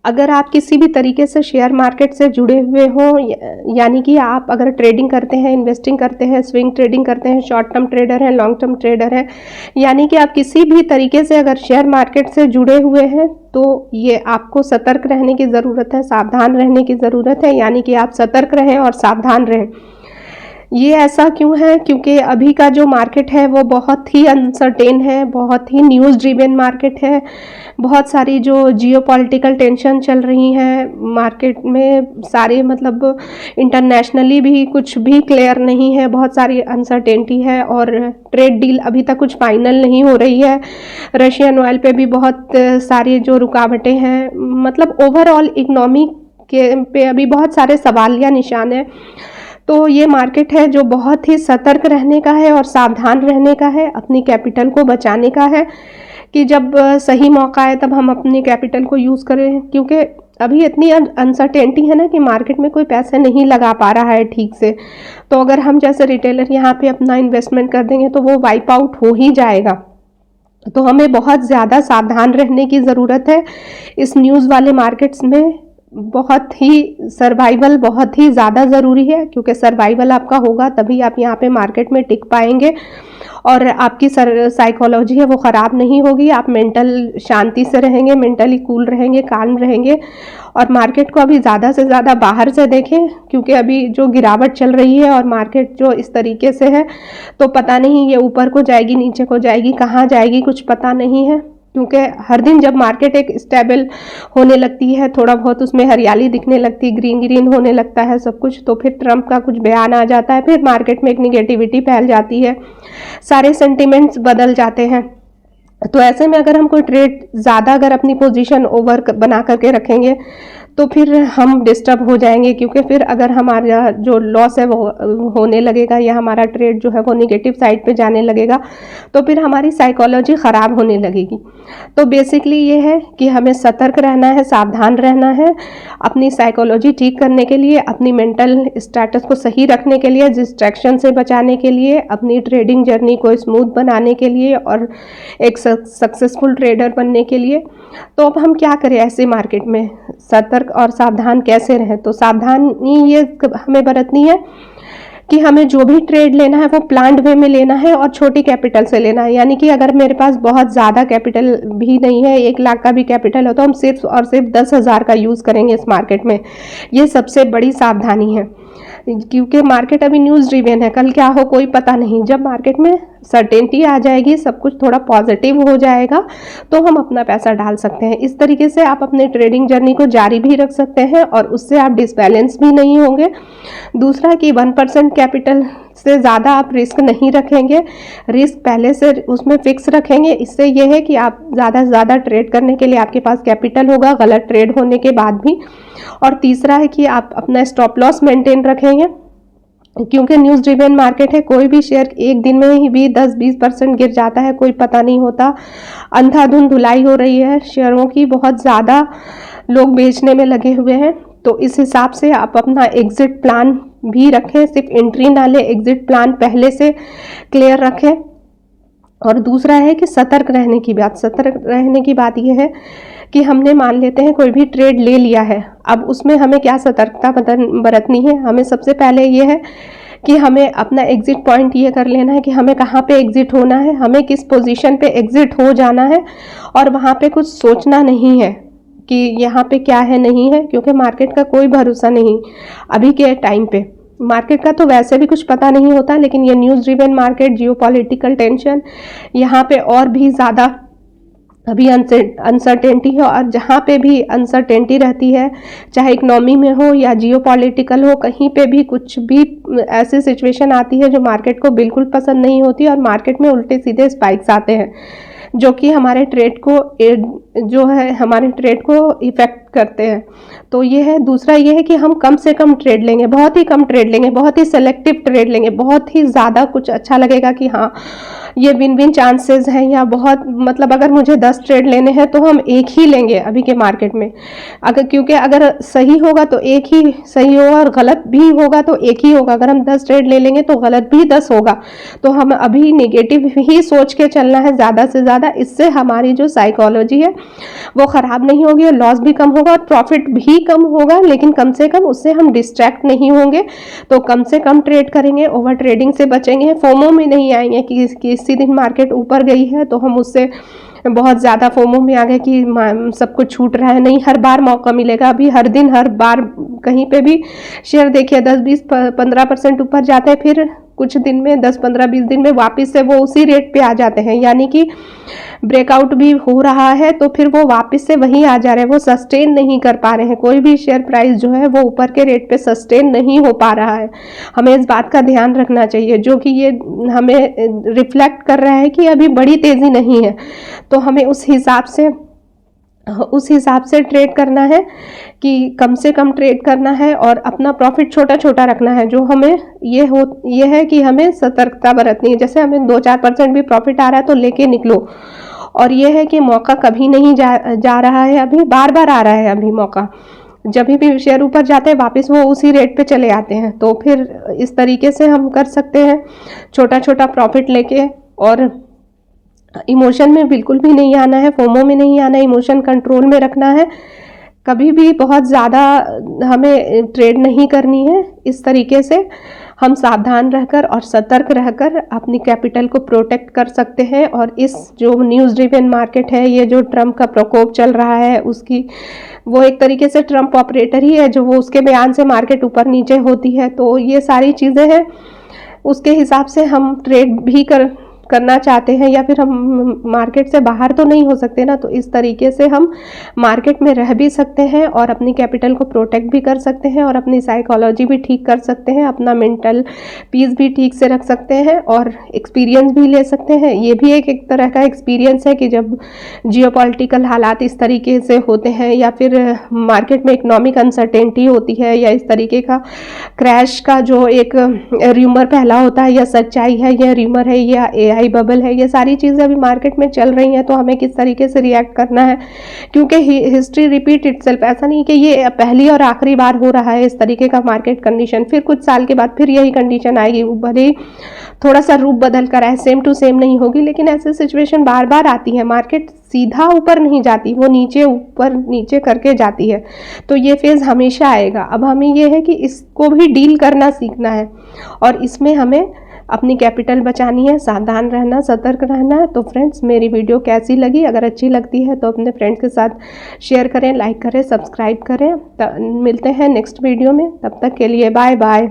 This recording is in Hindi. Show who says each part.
Speaker 1: अगर आप किसी भी तरीके से शेयर मार्केट से जुड़े हुए हों, यानी कि आप अगर ट्रेडिंग करते हैं, इन्वेस्टिंग करते हैं, स्विंग ट्रेडिंग करते हैं, शॉर्ट टर्म ट्रेडर हैं, लॉन्ग टर्म ट्रेडर हैं, यानी कि आप किसी भी तरीके से अगर शेयर मार्केट से जुड़े हुए हैं, तो ये आपको सतर्क रहने की ज़रूरत है, सावधान रहने की ज़रूरत है। यानी कि आप सतर्क रहें और सावधान रहें। ये ऐसा क्यों है? क्योंकि अभी का जो मार्केट है वो बहुत ही अनसर्टेन है, बहुत ही न्यूज़ ड्रिवन मार्केट है। बहुत सारी जो जियोपॉलिटिकल टेंशन चल रही हैं मार्केट में, सारे मतलब इंटरनेशनली भी कुछ भी क्लियर नहीं है, बहुत सारी अनसर्टेनिटी है और ट्रेड डील अभी तक कुछ फाइनल नहीं हो रही है। रशियन ऑयल पे भी बहुत सारी जो रुकावटें हैं, मतलब ओवरऑल इकनॉमी के पे अभी बहुत सारे सवाल या निशान हैं। तो ये मार्केट है जो बहुत ही सतर्क रहने का है और सावधान रहने का है, अपनी कैपिटल को बचाने का है कि जब सही मौका आए तब हम अपनी कैपिटल को यूज़ करें। क्योंकि अभी इतनी अनसर्टेनिटी है ना कि मार्केट में कोई पैसे नहीं लगा पा रहा है ठीक से। तो अगर हम जैसे रिटेलर यहाँ पे अपना इन्वेस्टमेंट कर देंगे तो वो वाइप आउट हो ही जाएगा। तो हमें बहुत ज़्यादा सावधान रहने की ज़रूरत है इस न्यूज़ वाले मार्केट्स में। बहुत ही सर्वाइवल बहुत ही ज़्यादा ज़रूरी है, क्योंकि सर्वाइवल आपका होगा तभी आप यहाँ पे मार्केट में टिक पाएंगे और आपकी साइकोलॉजी है वो ख़राब नहीं होगी। आप मेंटल शांति से रहेंगे, मेंटली कूल रहेंगे, काल्म रहेंगे और मार्केट को अभी ज़्यादा से ज़्यादा बाहर से देखें, क्योंकि अभी जो गिरावट चल रही है और मार्केट जो इस तरीके से है तो पता नहीं ये ऊपर को जाएगी, नीचे को जाएगी, कहाँ जाएगी, कुछ पता नहीं है। क्योंकि हर दिन जब मार्केट एक स्टेबल होने लगती है, थोड़ा बहुत उसमें हरियाली दिखने लगती है, ग्रीन ग्रीन होने लगता है सब कुछ, तो फिर ट्रंप का कुछ बयान आ जाता है, फिर मार्केट में एक निगेटिविटी फैल जाती है, सारे सेंटिमेंट्स बदल जाते हैं। तो ऐसे में अगर हम कोई ट्रेड ज़्यादा अगर अपनी पोजीशन ओवर बना करके रखेंगे तो फिर हम डिस्टर्ब हो जाएंगे, क्योंकि फिर अगर हमारा जो लॉस है वो होने लगेगा या हमारा ट्रेड जो है वो निगेटिव साइड पे जाने लगेगा तो फिर हमारी साइकोलॉजी ख़राब होने लगेगी। तो बेसिकली ये है कि हमें सतर्क रहना है, सावधान रहना है, अपनी साइकोलॉजी ठीक करने के लिए, अपनी मेंटल स्टेटस को सही रखने के लिए, डिस्ट्रैक्शन से बचाने के लिए, अपनी ट्रेडिंग जर्नी को स्मूथ बनाने के लिए और एक सक्सेसफुल ट्रेडर बनने के लिए। तो अब हम क्या करें ऐसे मार्केट में, सतर्क और सावधान कैसे रहें? तो सावधानी ये हमें बरतनी है कि हमें जो भी ट्रेड लेना है वो प्लान्ड वे में लेना है और छोटी कैपिटल से लेना है। यानी कि अगर मेरे पास बहुत ज़्यादा कैपिटल भी नहीं है, 1 लाख का भी कैपिटल हो, तो हम सिर्फ और सिर्फ 10,000 का यूज़ करेंगे इस मार्केट में। ये सबसे बड़ी सावधानी है, क्योंकि मार्केट अभी न्यूज़ ड्रिवन है, कल क्या हो कोई पता नहीं। जब मार्केट में सर्टेनिटी आ जाएगी, सब कुछ थोड़ा पॉजिटिव हो जाएगा, तो हम अपना पैसा डाल सकते हैं। इस तरीके से आप अपने ट्रेडिंग जर्नी को जारी भी रख सकते हैं और उससे आप डिसबैलेंस भी नहीं होंगे। दूसरा कि 1% कैपिटल से ज़्यादा आप रिस्क नहीं रखेंगे, रिस्क पहले से उसमें फिक्स रखेंगे। इससे यह है कि आप ज़्यादा से ज़्यादा ट्रेड करने के लिए आपके पास कैपिटल होगा, गलत ट्रेड होने के बाद भी। और तीसरा है कि आप अपना स्टॉप लॉस मेंटेन रखेंगे, क्योंकि न्यूज़ ड्रिवन मार्केट है, कोई भी शेयर एक दिन में ही भी 10-20% गिर जाता है, कोई पता नहीं होता। अंधाधुंध धुलाई हो रही है शेयरों की, बहुत ज़्यादा लोग बेचने में लगे हुए हैं। तो इस हिसाब से आप अपना एग्जिट प्लान भी रखें, सिर्फ एंट्री ना ले, एग्जिट प्लान पहले से क्लियर रखें। और दूसरा है कि सतर्क रहने की बात। सतर्क रहने की बात यह है कि हमने मान लेते हैं कोई भी ट्रेड ले लिया है, अब उसमें हमें क्या सतर्कता बरतनी है। हमें सबसे पहले ये है कि हमें अपना एग्जिट पॉइंट ये कर लेना है कि हमें कहाँ पे एग्जिट होना है, हमें किस पोजीशन पे एग्जिट हो जाना है, और वहाँ पे कुछ सोचना नहीं है कि यहाँ पे क्या है नहीं है, क्योंकि मार्केट का कोई भरोसा नहीं अभी के टाइम पे। मार्केट का तो वैसे भी कुछ पता नहीं होता, लेकिन ये news driven market, geopolitical tension, यहाँ पे और भी ज़्यादा अभी अनसर्टेनिटी है। और जहाँ पे भी अनसर्टेनिटी रहती है, चाहे इकनॉमी में हो या जियोपॉलिटिकल हो, कहीं पे भी कुछ भी ऐसी सिचुएशन आती है जो मार्केट को बिल्कुल पसंद नहीं होती और मार्केट में उल्टे सीधे स्पाइक्स आते हैं जो कि हमारे ट्रेड को इफेक्ट करते हैं। तो ये है। दूसरा ये है कि हम कम से कम ट्रेड लेंगे, बहुत ही कम ट्रेड लेंगे, बहुत ही सेलेक्टिव ट्रेड लेंगे। बहुत ही ज़्यादा कुछ अच्छा लगेगा कि हाँ ये विन विन चांसेस हैं, या बहुत मतलब अगर मुझे 10 ट्रेड लेने हैं तो हम एक ही लेंगे अभी के मार्केट में। क्योंकि अगर सही होगा तो एक ही सही होगा और गलत भी होगा तो एक ही होगा। अगर हम 10 ट्रेड ले लेंगे तो गलत भी 10 होगा। तो हम अभी नेगेटिव ही सोच के चलना है ज़्यादा से ज़्यादा। इससे हमारी जो साइकोलॉजी है वो ख़राब नहीं होगी और लॉस भी कम होगा। बहुत प्रॉफिट भी कम होगा, लेकिन कम से कम उससे हम डिस्ट्रैक्ट नहीं होंगे। तो कम से कम ट्रेड करेंगे, ओवर ट्रेडिंग से बचेंगे, फोमो में नहीं आएंगे कि किसी दिन मार्केट ऊपर गई है तो हम उससे बहुत ज़्यादा फोमो में आ गए कि सब कुछ छूट रहा है। नहीं, हर बार मौका मिलेगा। अभी हर दिन हर बार कहीं पे भी शेयर देखिए 10-20-15% ऊपर जाते हैं, फिर कुछ दिन में 10-15-20 दिन में वापस से वो उसी रेट पे आ जाते हैं, यानी कि ब्रेकआउट भी हो रहा है तो फिर वो वापस से वहीं आ जा रहे हैं, वो सस्टेन नहीं कर पा रहे हैं। कोई भी शेयर प्राइस जो है वो ऊपर के रेट पे सस्टेन नहीं हो पा रहा है। हमें इस बात का ध्यान रखना चाहिए, जो कि ये हमें रिफ्लेक्ट कर रहा है कि अभी बड़ी तेज़ी नहीं है। तो हमें उस हिसाब से ट्रेड करना है कि कम से कम ट्रेड करना है और अपना प्रॉफिट छोटा छोटा रखना है। जो हमें ये है कि हमें सतर्कता बरतनी है। जैसे हमें 2-4% भी प्रॉफिट आ रहा है तो लेके निकलो। और ये है कि मौका कभी नहीं जा रहा है, अभी बार बार आ रहा है। अभी मौका जब भी शेयर ऊपर जाते हैं वापस वो उसी रेट पे चले आते हैं। तो फिर इस तरीके से हम कर सकते हैं, छोटा छोटा प्रॉफिट लेके। और इमोशन में बिल्कुल भी नहीं आना है, फोमो में नहीं आना है, इमोशन कंट्रोल में रखना है। कभी भी बहुत ज़्यादा हमें ट्रेड नहीं करनी है। इस तरीके से हम सावधान रहकर और सतर्क रहकर अपनी कैपिटल को प्रोटेक्ट कर सकते हैं। और इस जो न्यूज़ ड्रिवन मार्केट है, ये जो ट्रम्प का प्रकोप चल रहा है, उसकी वो एक तरीके से ट्रम्प ऑपरेटर ही है, जो वो उसके बयान से मार्केट ऊपर नीचे होती है। तो ये सारी चीज़ें हैं, उसके हिसाब से हम ट्रेड भी करना चाहते हैं, या फिर हम मार्केट से बाहर तो नहीं हो सकते ना। तो इस तरीके से हम मार्केट में रह भी सकते हैं और अपनी कैपिटल को प्रोटेक्ट भी कर सकते हैं और अपनी साइकोलॉजी भी ठीक कर सकते हैं, अपना मेंटल पीस भी ठीक से रख सकते हैं और एक्सपीरियंस भी ले सकते हैं। ये भी एक तरह का एक्सपीरियंस है कि जब जियोपॉलिटिकल हालात इस तरीके से होते हैं, या फिर मार्केट में इकोनॉमिक अनसर्टेनिटी होती है, या इस तरीके का क्रैश का जो एक र्यूमर पहला होता है, या सच्चाई है, या र्यूमर है, या AI बबल है, ये सारी चीज़ें अभी मार्केट में चल रही हैं। तो हमें किस तरीके से रिएक्ट करना है, क्योंकि हिस्ट्री रिपीट इटसेल्फ। ऐसा नहीं कि ये पहली और आखिरी बार हो रहा है इस तरीके का मार्केट कंडीशन। फिर कुछ साल के बाद फिर यही कंडीशन आएगी, भले ही थोड़ा सा रूप बदल कर आए, सेम टू सेम नहीं होगी, लेकिन ऐसे सिचुएशन बार बार आती है। मार्केट सीधा ऊपर नहीं जाती, वो नीचे ऊपर नीचे करके जाती है। तो ये फेज़ हमेशा आएगा। अब हमें ये है कि इसको भी डील करना सीखना है और इसमें हमें अपनी कैपिटल बचानी है, सावधान रहना, सतर्क रहना है। तो फ्रेंड्स, मेरी वीडियो कैसी लगी? अगर अच्छी लगती है तो अपने फ्रेंड्स के साथ शेयर करें, लाइक करें, सब्सक्राइब करें। मिलते हैं नेक्स्ट वीडियो में, तब तक के लिए बाय बाय।